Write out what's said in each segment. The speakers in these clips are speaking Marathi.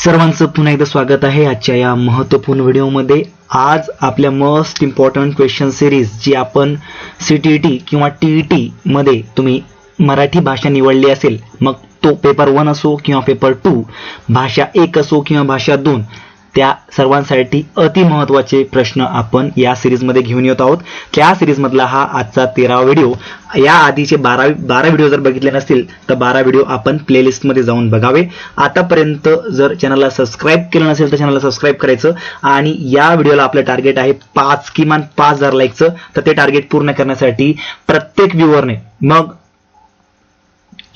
सर्वांचं पुन्हा एकदा स्वागत आहे आजच्या या महत्त्वपूर्ण व्हिडिओमध्ये। आज आपल्या मोस्ट इम्पॉर्टंट क्वेश्चन सिरीज जी आपण सीटीईटी किंवा टीईटी मध्ये तुम्ही मराठी भाषा निवडली असेल, मग तो पेपर 1 असो किंवा पेपर 2, भाषा 1 असो किंवा भाषा 2, त्या सर्वांसाठी अति महत्त्वाचे प्रश्न आपण या सिरीज मध्ये घेऊन येत आहोत। त्या सिरीज मधला हा आजचा 13वा व्हिडिओ। या आधीचे 12 व्हिडिओ जर बघितले नसतील तर 12 व्हिडिओ आपण प्लेलिस्ट मध्ये जाऊन बघावे। आतापर्यंत जर चॅनलला सबस्क्राइब केलं नसेल तर चॅनलला सबस्क्राइब करायचं आणि या व्हिडिओला आपलं टार्गेट आहे किमान 5000 लाईकचं। तर ते टार्गेट पूर्ण करण्यासाठी प्रत्येक व्ह्यूअरने, मग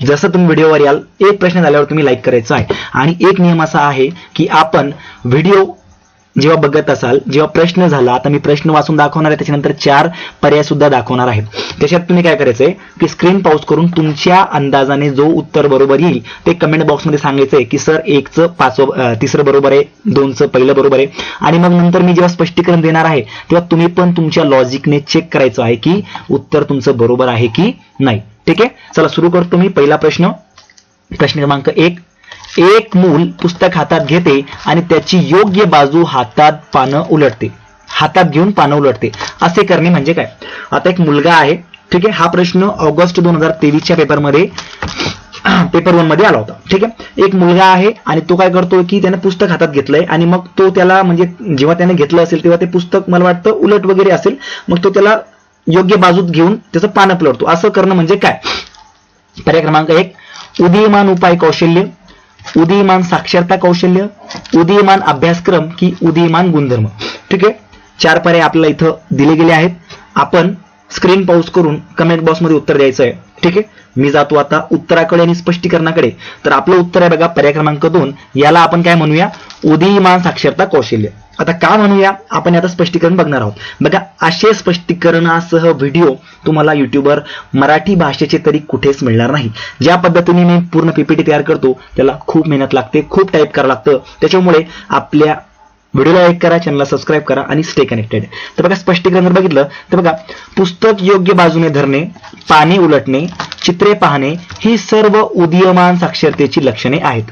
जसं तुम्ही व्हिडिओवर याल, एक प्रश्न झाल्यावर तुम्ही लाईक करायचं आहे। आणि एक नियम असा आहे की आपण व्हिडिओ जेव्हा बघत असाल, जेव्हा प्रश्न झाला, आता मी प्रश्न वाचून दाखवणार आहे, त्याच्यानंतर 4 पर्याय सुद्धा दाखवणार आहे। त्याच्यात तुम्ही काय करायचंय की स्क्रीन पॉज करून तुमच्या अंदाजाने जो उत्तर बरोबर येईल ते कमेंट बॉक्समध्ये सांगायचंय की सर 1चं तिसरं बरोबर आहे, 2चं पहिलं बरोबर आहे। आणि मग नंतर मी जेव्हा स्पष्टीकरण देणार आहे तेव्हा तुम्ही पण तुमच्या लॉजिकने चेक करायचं आहे की उत्तर तुमचं बरोबर आहे की नाही। ठीक आहे, चला सुरू करतो मी। पहिला प्रश्न क्रमांक 1, एक मूल पुस्तक हातात घेते आणि त्याची योग्य बाजू हातात घेऊन पानं उलटते, असे करणे म्हणजे काय? आता एक मुलगा आहे, ठीक आहे, हा प्रश्न ऑगस्ट 2023च्या पेपर 1 मध्ये आला होता। ठीक आहे, एक मुलगा आहे आणि तो काय करतोय की त्याने पुस्तक हातात घेतलंय आणि मग तो त्याला, म्हणजे जेव्हा त्याने घेतलं असेल तेव्हा ते पुस्तक मला वाटतं उलट वगैरे असेल, मग तो त्याला योग्य बाजूत घेऊन त्याचं पानं पलटतो, असं करणं म्हणजे काय? पर्याय क्रमांक 1, उदीयमान उपाय कौशल्य, उदीयमान साक्षरता कौशल्य, उदीयमान अभ्यासक्रम की उदीयमान गुणधर्म। ठीक आहे, 4 पर्याय आपल्याला इथं दिले गेले आहेत। आपण स्क्रीन पॉज करून कमेंट बॉक्समध्ये उत्तर द्यायचं आहे। ठीक आहे, मी जातो आता उत्तराकडे आणि स्पष्टीकरणाकडे। तर आपलं उत्तर आहे बघा पर्याय क्रमांक 2, याला आपण काय म्हणूया? उदीयमान साक्षरता कौशल्य। आता का म्हणूया आपण आता स्पष्टीकरण बघणार आहोत। बघा, असे स्पष्टीकरणासह व्हिडिओ तुम्हाला युट्यूबवर मराठी भाषेचे तरी कुठेच मिळणार नाही। ज्या पद्धतीने मी पूर्ण पीपीटी तयार करतो त्याला खूप मेहनत लागते, खूप टाईप करावं लागतं। त्याच्यामुळे आपल्या व्हिडिओला लाईक करा, चॅनलला सबस्क्राइब करा आणि स्टे कनेक्टेड। तर बघा, स्पष्टीकरण जर बघितलं तर बघा, पुस्तक योग्य बाजूने धरणे, पाने उलटणे, चित्रे पाहणे ही सर्व उदीयमान साक्षरतेची लक्षणे आहेत।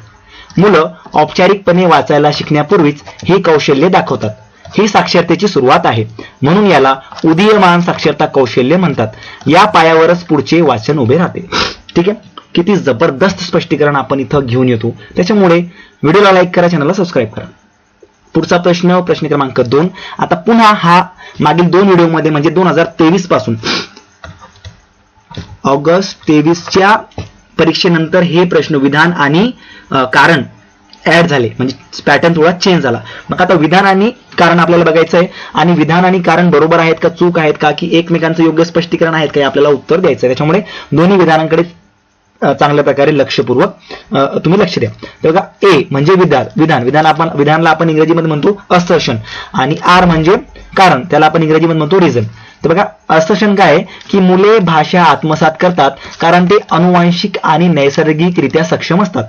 मुलं औपचारिकपणे वाचायला शिकण्यापूर्वीच ही कौशल्ये दाखवतात, ही साक्षरतेची सुरुवात आहे, म्हणून याला उदीयमान साक्षरता कौशल्य म्हणतात। या पायावरच पुढचे वाचन उभे राहते। ठीक आहे, किती जबरदस्त स्पष्टीकरण आपण इथं घेऊन येतो। त्याच्यामुळे व्हिडिओला लाईक करा, चॅनलला सबस्क्राइब करा। पुढचा प्रश्न क्रमांक 2। आता पुन्हा हा मागील 2 व्हिडिओमध्ये म्हणजे 2023 पासून ऑगस्ट 23च्या परीक्षेनंतर हे प्रश्न विधान आणि कारण ऍड झाले, म्हणजे पॅटर्न थोडा चेंज झाला। मग आता विधान आणि कारण आपल्याला बघायचं आहे आणि विधान आणि कारण बरोबर आहेत का, चूक आहेत का, की एकमेकांचं योग्य स्पष्टीकरण आहेत का, आपल्याला उत्तर द्यायचं आहे। त्याच्यामुळे दोन्ही विधानांकडे चांगल्या प्रकारे लक्षपूर्वक तुम्ही लक्ष द्या। तर बघा, ए म्हणजे विधानला आपण इंग्रजीमध्ये म्हणतो असर्शन आणि आर म्हणजे कारण, त्याला आपण इंग्रजीमध्ये म्हणतो रिझन। तर बघा, असर्शन काय आहे की मुले भाषा आत्मसात करतात कारण ते अनुवांशिक आणि नैसर्गिकरित्या सक्षम असतात,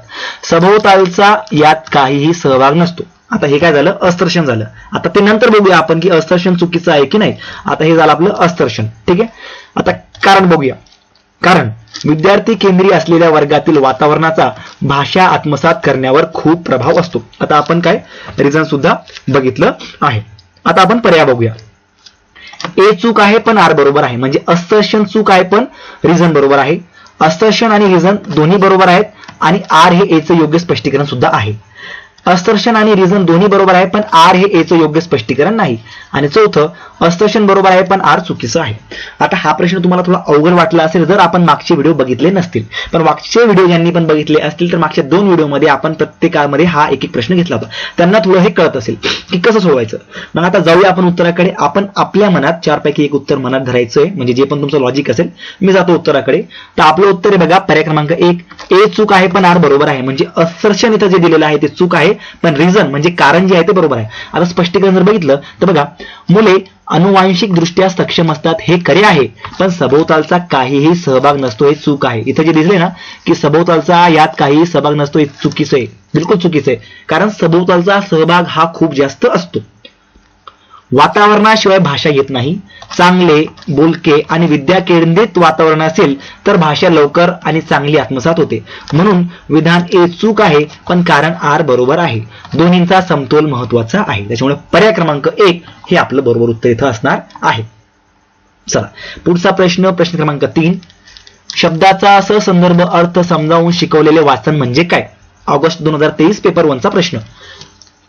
सभोवतालचा यात काहीही सहभाग नसतो। आता हे काय झालं? असर्शन झालं। आता ते नंतर बघूया आपण की असर्शन चुकीचं आहे की नाही। आता हे झालं आपलं असर्शन। ठीक आहे, आता कारण बघूया। कारण विद्यार्थी केंद्रीय असलेल्या वर्गातील वातावरणाचा भाषा आत्मसात करण्यावर खूप प्रभाव असतो। आता आपण काय रिझन सुद्धा बघितलं आहे। आता आपण पर्याय बघूया। ए चूक आहे पण आर बरोबर आहे, म्हणजे असर्शन चूक आहे पण रिझन बरोबर आहे। असर्शन आणि रिझन दोन्ही बरोबर आहेत आणि आर हे एचं योग्य स्पष्टीकरण सुद्धा आहे। असर्शन आणि रिझन दोन्ही बरोबर आहे पण आर हे एचं योग्य स्पष्टीकरण नाही। आणि चौथं, असर्शन बरोबर आहे पण आर चुकीचं आहे। आता हा प्रश्न तुम्हाला थोडा अवघड वाटला असेल जर आपण मागचे व्हिडिओ बघितले नसतील, पण मागचे व्हिडिओ ज्यांनी पण बघितले असतील तर मागच्या 2 व्हिडिओमध्ये आपण प्रत्येकामध्ये हा एक प्रश्न घेतला होता, त्यांना थोडं हे कळत असेल की कसं सोडवायचं। मग आता जाऊया आपण उत्तराकडे। आपण आपल्या मनात 4 पैकी एक उत्तर मनात धरायचंय, म्हणजे जे पण तुमचं लॉजिक असेल। मी जातो उत्तराकडे। तर आपलं उत्तर आहे बघा पर्याय क्रमांक 1, ए चूक आहे पण आर बरोबर आहे, म्हणजे असर्शन इथं जे दिलेलं आहे ते चूक आहे पण रिझन म्हणजे कारण जे आहे ते बरोबर आहे। आता स्पष्टीकरण जर बघितलं तर बघा, मुले अनुवांशिक दृष्ट्या सक्षम असतात हे खरे आहे पण सभोवतालचा काहीही सहभाग नसतो हे चूक आहे। इथं जे दिसले ना की सभोवतालचा यात काहीही सहभाग नसतो हे चुकीचं आहे, बिलकुल चुकीचं आहे, कारण सभोवतालचा सहभाग हा खूप जास्त असतो। वातावरणाशिवाय भाषा येत नाही. चांगले, बोलके आणि विद्या केंद्रित वातावरण असेल तर भाषा लवकर आणि चांगली आत्मसात होते. म्हणून विधान ए चूक आहे, पण कारण आर बरोबर आहे. दोन्हींचा समतोल महत्वाचा आहे. त्याच्यामुळे पर्याय क्रमांक 1 हे आपलं बरोबर उत्तर इथं असणार आहे. चला पुढचा प्रश्न क्रमांक 3. शब्दाचा सहसंदर्भ अर्थ समजावून शिकवलेले वाचन म्हणजे काय? ऑगस्ट 2023 पेपर 1 चा प्रश्न.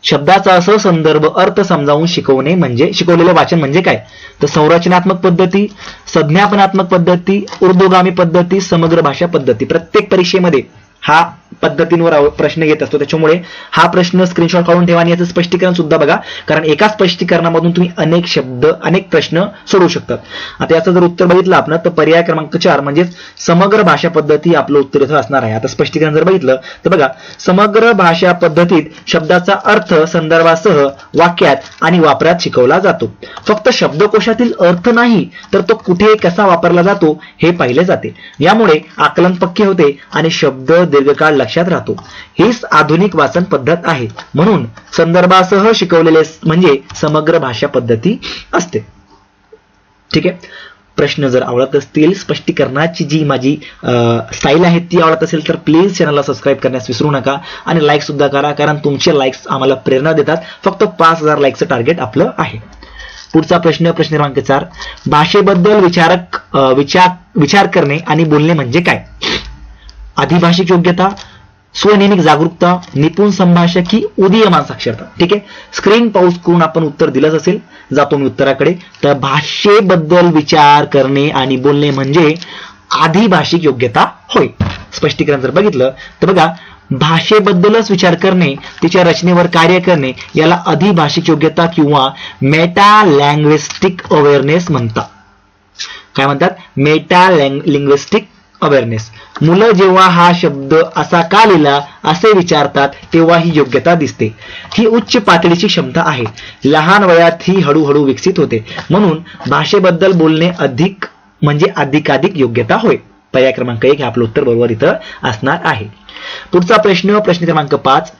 शब्दाचा सहसंदर्भ अर्थ समजावून शिकवलेले वाचन म्हणजे काय? तर संरचनात्मक पद्धती, संज्ञापनात्मक पद्धती, ऊर्ध्वगामी पद्धती, समग्र भाषा पद्धती. प्रत्येक परीक्षेमध्ये हा पद्धतींवर प्रश्न येत असतो. त्याच्यामुळे हा प्रश्न स्क्रीनशॉट काढून ठेवा आणि याचं स्पष्टीकरण सुद्धा बघा, कारण एका स्पष्टीकरणामधून तुम्ही अनेक प्रश्न सोडवू शकतात. आता याचं जर उत्तर बघितलं आपण तर पर्याय क्रमांक 4 म्हणजेच समग्र भाषा पद्धती आपलं उत्तर इथं असणार आहे. आता स्पष्टीकरण जर बघितलं तर बघा, समग्र भाषा पद्धतीत शब्दाचा अर्थ संदर्भासह वाक्यात आणि वापरात शिकवला जातो. फक्त शब्दकोशातील अर्थ नाही तर तो कुठे कसा वापरला जातो हे पाहिले जाते. यामुळे आकलन पक्के होते आणि शब्द दीर्घकाळ लक्षात राहतो. हीच आधुनिक वाचन पद्धत आहे. म्हणून संदर्भासह शिकवलेले म्हणजे समग्र भाषा पद्धती असते. ठीक आहे. प्रश्न जर आवडत असतील, स्पष्टीकरणाची जी माझी स्टाईल आहे ती आवडत असेल तर प्लीज चॅनलला सबस्क्राईब करण्यास विसरू नका आणि लाईक सुद्धा करा, कारण तुमचे लाईक्स आम्हाला प्रेरणा देतात. फक्त 5000 लाईकचं टार्गेट आपलं आहे. पुढचा प्रश्न क्रमांक 4. भाषेबद्दल विचार करणे आणि बोलणे म्हणजे काय? अधिभाषिक योग्यता, स्वनेमिक जागरूकता, निपुण संभाषक की उदीयमान साक्षरता. ठीक आहे. स्क्रीन पॉज करून आपण उत्तर दिलंच असेल. जातो मी उत्तराकडे. तर भाषेबद्दल विचार करणे आणि बोलणे म्हणजे अधिभाषिक योग्यता होय. स्पष्टीकरण जर बघितलं तर बघा, भाषेबद्दलच विचार करणे, तिच्या रचनेवर कार्य करणे याला अधिभाषिक योग्यता किंवा मेटा लँग्विस्टिक अवेअरनेस म्हणतात. काय म्हणतात? Meta linguistic awareness. मुलं जेव्हा हा शब्द असा का लिहिला असे विचारतात तेव्हा ही योग्यता दिसते. ही उच्च पातळीची क्षमता आहे. लहान वयात ही हळूहळू विकसित होते. म्हणून भाषेबद्दल बोलणे अधिकाधिक योग्यता होय. पर्याय क्रमांक 1 हे आपलं उत्तर बरोबर इथं असणार आहे. पुढचा प्रश्न क्रमांक 5.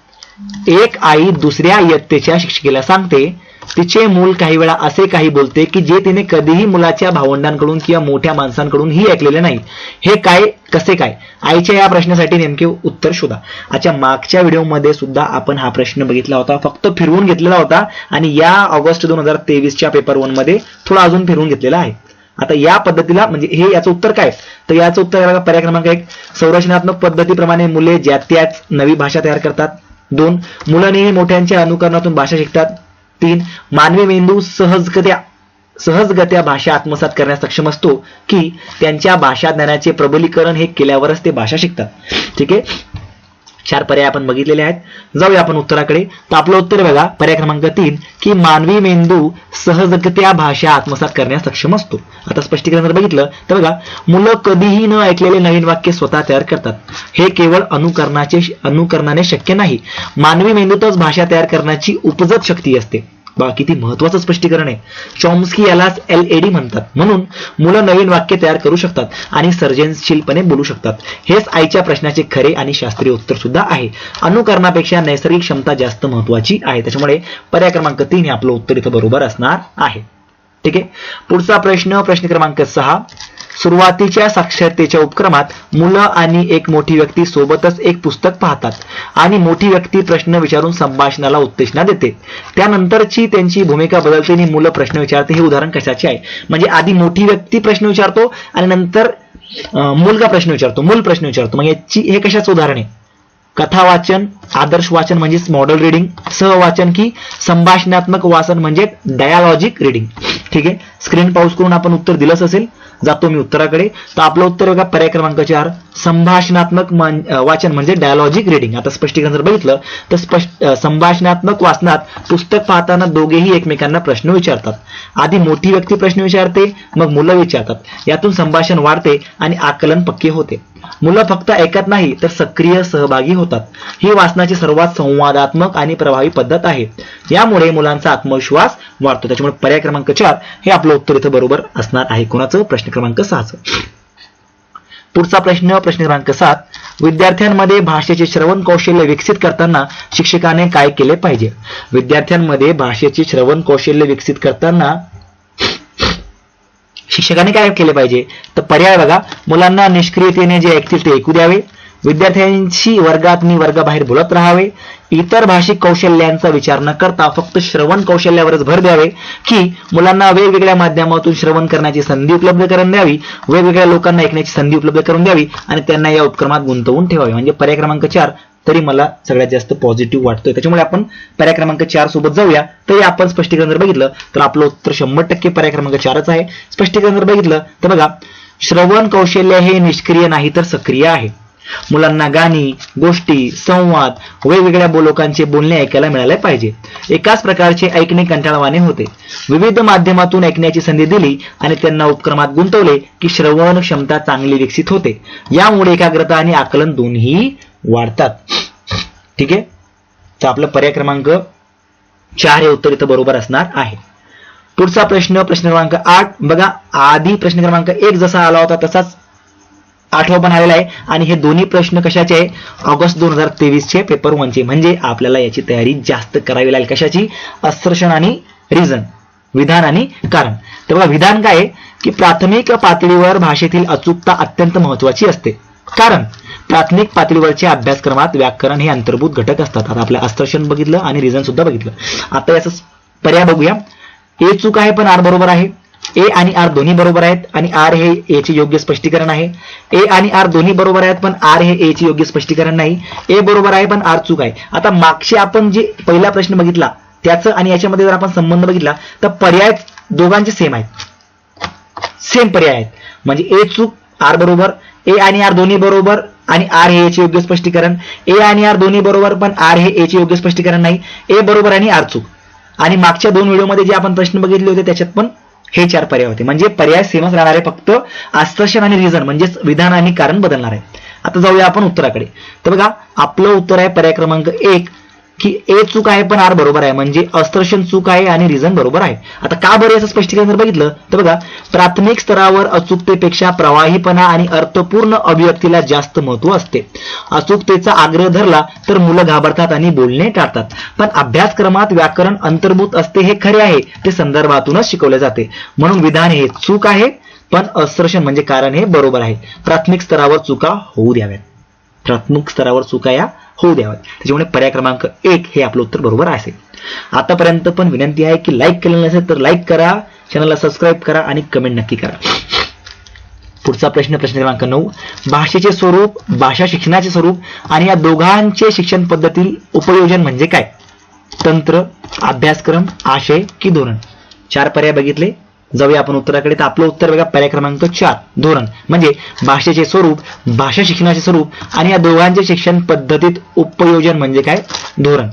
एक आई दुसऱ्या इयत्तेच्या शिक्षिकेला सांगते, तिचे मूल काही वेळा असे काही बोलते की जे तिने कधीही मुलाच्या भावंडांकडून किंवा मोठ्या माणसांकडूनही ऐकलेले नाही. हे काय, कसे काय? आईच्या या प्रश्नासाठी नेमके उत्तर शोधा. अच्छा, मागच्या व्हिडिओमध्ये सुद्धा आपण हा प्रश्न बघितला होता, फक्त फिरवून घेतलेला होता आणि या ऑगस्ट 2023च्या पेपर 1 मध्ये थोडा अजून फिरवून घेतलेला आहे. आता या पद्धतीला म्हणजे हे याचं उत्तर काय? तर याचं उत्तर बघा, पर्याय क्रमांक 1. संरचनात्मक पद्धतीप्रमाणे मुले ज्या त्याच नवी भाषा तयार करतात. 2. मुलं नेहमी मोठ्यांच्या अनुकरणातून भाषा शिकतात. 3. मानवी मेंदू सहजगत्या भाषा आत्मसात करण्यास सक्षम असतो की त्यांच्या भाषा ज्ञानाचे प्रबलीकरण हे केल्यावरच ते भाषा शिकतात. ठीक आहे. 4 पर्याय आपण बघितलेले आहेत. जाऊया आपण उत्तराकडे. तर आपलं उत्तर बघा, पर्याय क्रमांक 3 की मानवी मेंदू सहजगत्या भाषा आत्मसात करण्यास सक्षम असतो. आता स्पष्टीकरण जर बघितलं तर बघा, मुलं कधीही न ऐकलेले नवीन वाक्य स्वतः तयार करतात. हे केवळ अनुकरणाने शक्य नाही. मानवी मेंदूतच भाषा तयार करण्याची उपजत शक्ती असते. बघा किती महत्वाचं स्पष्टीकरण आहे. चॉम्स्की यालाच LAD म्हणतात. म्हणून मुलं नवीन वाक्य तयार करू शकतात आणि सर्जनशीलपणे बोलू शकतात. हेच आईच्या प्रश्नाचे खरे आणि शास्त्रीय उत्तर सुद्धा आहे. अनुकरणापेक्षा नैसर्गिक क्षमता जास्त महत्वाची आहे. त्याच्यामुळे पर्याय क्रमांक 3 हे आपलं उत्तर इथं बरोबर असणार आहे. ठीक आहे. पुढचा प्रश्न क्रमांक 6. सुरुवातीच्या साक्षरतेच्या उपक्रमात मुलं आणि एक मोठी व्यक्ती सोबतच एक पुस्तक पाहतात आणि मोठी व्यक्ती प्रश्न विचारून संभाषणाला उत्तेजना देते. त्यानंतरची त्यांची भूमिका बदलते आणि मुलं प्रश्न विचारते. हे उदाहरण कशाचे आहे? म्हणजे आधी मोठी व्यक्ती प्रश्न विचारतो आणि नंतर मुलगा प्रश्न विचारतो, मूल प्रश्न विचारतो. मग हे कशाचं उदाहरण आहे? कथा वाचन, आदर्श वाचन म्हणजेच मॉडेल रिडिंग, सहवाचन की संभाषणात्मक वाचन म्हणजे डायलॉजिक रिडिंग. ठीक आहे. स्क्रीन पॉज करून आपण उत्तर दिलंच असेल. जातो मी उत्तराकडे. तर आपलं उत्तर बघा, पर्याय क्रमांक 4 संभाषणात्मक वाचन म्हणजे डायलॉजिक रिडिंग. आता स्पष्टीकरण जर बघितलं तर संभाषणात्मक वाचनात पुस्तक पाहताना दोघेही एकमेकांना प्रश्न विचारतात. आधी मोठी व्यक्ती प्रश्न विचारते, मग मुलं विचारतात. यातून संभाषण वाढते आणि आकलन पक्के होते. मुलं फक्त ऐकत नाही तर सक्रिय सहभागी होतात. ही वाचनाची सर्वात संवादात्मक आणि प्रभावी पद्धत आहे. यामुळे मुलांचा आत्मविश्वास वाढतो. त्याच्यामुळे पर्याय क्रमांक 4 हे आपलं उत्तर इथं बरोबर असणार आहे. कोणाचं? प्रश्न क्रमांक 6चं. पुढचा प्रश्न क्रमांक 7. विद्यार्थ्यांमध्ये भाषेचे श्रवण कौशल्य विकसित करताना शिक्षकाने काय केले पाहिजे? विद्यार्थ्यांमध्ये भाषेचे श्रवण कौशल्य विकसित करताना शिक्षकाने काय केले पाहिजे? तर पर्याय बघा. मुलांना निष्क्रियतेने जे ऐकतील ते ऐकू द्यावे, विद्यार्थ्यांशी वर्गात आणि वर्गाबाहेर बोलत राहावे, इतर भाषिक कौशल्यांचा विचार न करता फक्त श्रवण कौशल्यावरच भर द्यावे, की मुलांना वेगवेगळ्या माध्यमातून श्रवण करण्याची संधी उपलब्ध करून द्यावी, वेगवेगळ्या लोकांना ऐकण्याची संधी उपलब्ध करून द्यावी आणि त्यांना या उपक्रमात गुंतवून ठेवावे. म्हणजे पर्याय क्रमांक 4 तरी मला सगळ्यात जास्त पॉझिटिव्ह वाटतोय. त्याच्यामुळे आपण पर्याय क्रमांक 4 सोबत जाऊया. तरी आपण स्पष्टीकरण जर बघितलं तर आपलं उत्तर 100% पर्याय क्रमांक 4च आहे. स्पष्टीकरण जर बघितलं तर बघा, श्रवण कौशल्य हे निष्क्रिय नाही तर सक्रिय आहे. मुलांना गाणी, गोष्टी, संवाद, वेगवेगळ्या लोकांचे बोलणे ऐकायला मिळाले पाहिजे. एकाच प्रकारचे ऐकणे कंटाळवाणे होते. विविध माध्यमातून ऐकण्याची संधी दिली आणि त्यांना उपक्रमात गुंतवले की श्रवण क्षमता चांगली विकसित होते. यामुळे एकाग्रता आणि आकलन दोन्ही वाढतात. ठीक आहे. तर आपलं पर्याय क्रमांक 4 हे उत्तर इथं बरोबर असणार आहे. पुढचा प्रश्न क्रमांक 8. बघा, आधी प्रश्न क्रमांक 1 जसा आला होता तसाच 8वा पण आलेला आहे आणि हे दोन्ही प्रश्न कशाचे आहे? ऑगस्ट 2023 चे पेपर 1 चे. म्हणजे आपल्याला याची तयारी जास्त करावी लागेल. कशाची? असर्शन आणि रिझन, विधान आणि कारण. तर बघा, विधान काय आहे की प्राथमिक पातळीवर भाषेतील अचूकता अत्यंत महत्वाची असते, कारण प्राथमिक पातळीवरच्या अभ्यासक्रमात व्याकरण हे अंतर्भूत घटक असतात. आता आपलं असर्शन बघितलं आणि रिझन सुद्धा बघितलं. आता याचा पर्याय बघूया. ए चूक आहे पण आर बरोबर आहे. ए आणि आर दोन्ही बरोबर आहेत आणि आर हे ए चे योग्य स्पष्टीकरण आहे. ए आणि आर दोन्ही बरोबर आहेत पण आर हे ए चे योग्य स्पष्टीकरण नाही. ए बरोबर आहे पण आर चूक आहे. आता मागचे आपण जे पहिला प्रश्न बघितला त्याचं आणि याच्यामध्ये जर आपण संबंध बघितला तर पर्याय दोघांचे सेम आहेत, सेम पर्याय आहेत. म्हणजे ए चूक आर बरोबर, ए आणि आर दोन्ही बरोबर आणि आर हे ए चे योग्य स्पष्टीकरण. ए आणि आर दोन्ही बरोबर पण आर हे ए चे योग्य स्पष्टीकरण नाही. ए बरोबर आणि आर चूक. आणि मागच्या 2 व्हिडिओमध्ये जे आपण प्रश्न बघितले होते त्याच्यात पण हे 4 पर्याय होते. म्हणजे पर्याय सेमच राहणार आहे, फक्त असर्शन आणि रिझन म्हणजेच विधान आणि कारण बदलणार आहे. आता जाऊया आपण उत्तराकडे. तर बघा, आपलं उत्तर आहे पर्याय क्रमांक 1 की ए चूक आहे पण आर बरोबर आहे. म्हणजे असर्शन चूक आहे आणि रिझन बरोबर आहे. आता का बरं याचं स्पष्टीकरण जर बघितलं तर बघा, प्राथमिक स्तरावर अचूकतेपेक्षा प्रवाहीपणा आणि अर्थपूर्ण अभिव्यक्तीला जास्त महत्व असते. अचूकतेचा आग्रह धरला तर मुलं घाबरतात आणि बोलणे टाळतात. पण अभ्यासक्रमात व्याकरण अंतर्भूत असते हे खरे आहे, ते संदर्भातूनच शिकवले जाते. म्हणून विधान हे चूक आहे पण असर्शन म्हणजे कारण हे बरोबर आहे. प्राथमिक स्तरावर चुका होऊ द्याव्यात. प्राथमिक स्तरावर चुका या होऊ द्याव्यात. त्याच्यामुळे पर्याय क्रमांक 1 हे आपलं उत्तर बरोबर असेल. आतापर्यंत पण विनंती आहे की लाईक केलेलं नसेल तर लाईक करा, चॅनलला सबस्क्राईब करा आणि कमेंट नक्की करा. पुढचा प्रश्न क्रमांक 9. भाषेचे स्वरूप, भाषा शिक्षणाचे स्वरूप आणि या दोघांचे शिक्षण पद्धतीतील उपयोजन म्हणजे काय? तंत्र, अभ्यासक्रम, आशय की धोरण? 4 पर्याय बघितले. जाऊया आपण उत्तराकडे. तर आपलं उत्तर बघा पर्याय क्रमांक 4 धोरण. म्हणजे भाषेचे स्वरूप, भाषा शिक्षणाचे स्वरूप आणि या दोघांचे शिक्षण पद्धतीत उपयोजन म्हणजे काय? धोरण.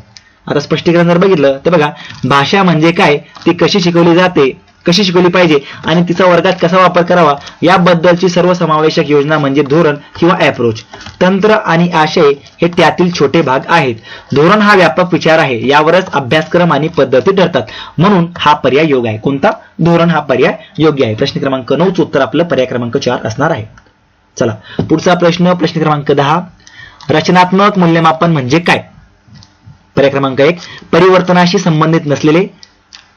आता स्पष्टीकरण जर बघितलं तर बघा, भाषा म्हणजे काय, ती कशी शिकवली जाते, कशी शिकवली पाहिजे आणि तिचा वर्गात कसा वापर करावा याबद्दलची सर्वसमावेशक योजना म्हणजे धोरण किंवा अप्रोच. तंत्र आणि आशय हे त्यातील छोटे भाग आहेत. धोरण हा व्यापक विचार आहे, यावरच अभ्यासक्रम आणि पद्धती ठरतात. म्हणून हा पर्याय योग्य आहे. कोणता? धोरण हा पर्याय योग्य आहे. प्रश्न क्रमांक 9 चं उत्तर आपलं पर्याय क्रमांक 4 असणार आहे. चला पुढचा प्रश्न क्रमांक 10. रचनात्मक मूल्यमापन म्हणजे काय? पर्याय क्रमांक 1 परिवर्तनाशी संबंधित नसलेले.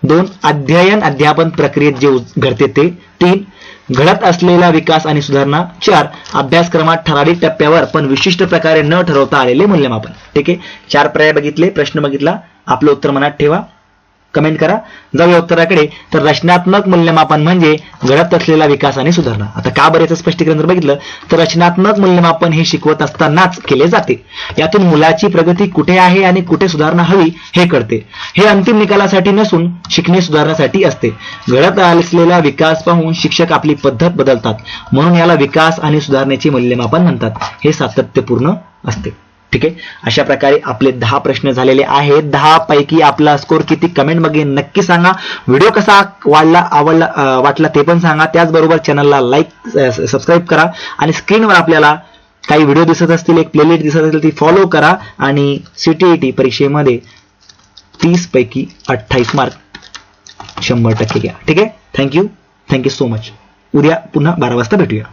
2 अध्ययन अध्यापन प्रक्रियेत जे घडते ते. 3 घडत असलेला विकास आणि सुधारणा. 4 अभ्यासक्रमात ठराविक टप्प्यावर पण विशिष्ट प्रकारे न ठरवता आलेले मूल्यमापन. ठीक आहे. 4 पर्याय बघितले, प्रश्न बघितला, आपलं उत्तर मनात ठेवा, कमेंट करा. जाऊया उत्तराकडे. तर रचनात्मक मूल्यमापन म्हणजे घडत असलेला विकास आणि सुधारणा. आता का बरं याचं स्पष्टीकरण जर बघितलं तर रचनात्मक मूल्यमापन हे शिकवत असतानाच केले जाते. यातून मुलाची प्रगती कुठे आहे आणि कुठे सुधारणा हवी हे कळते. हे अंतिम निकालासाठी नसून शिकणे सुधारण्यासाठी असते. घडत असलेला विकास पाहून शिक्षक आपली पद्धत बदलतात, म्हणून याला विकास आणि सुधारणेचे मूल्यमापन म्हणतात. हे सातत्यपूर्ण असते. ठीक आहे. अशा प्रकारे आपले 10 प्रश्न झालेले आहेत. 10 पैकी आपला स्कोर किती कमेंट मध्ये नक्की सांगा. व्हिडिओ कसा वाटला ते पण सांगा. त्याचबरोबर चॅनलला लाईक, सबस्क्राईब करा आणि स्क्रीनवर आपल्याला काही व्हिडिओ दिसत असतील, एक प्लेलिस्ट दिसत असेल ती फॉलो करा. आणि CTET परीक्षेमध्ये 30 पैकी 28 मार्क 100% घ्या. ठीक आहे. Thank you so much. उद्या पुन्हा 12 वाजता भेटूया.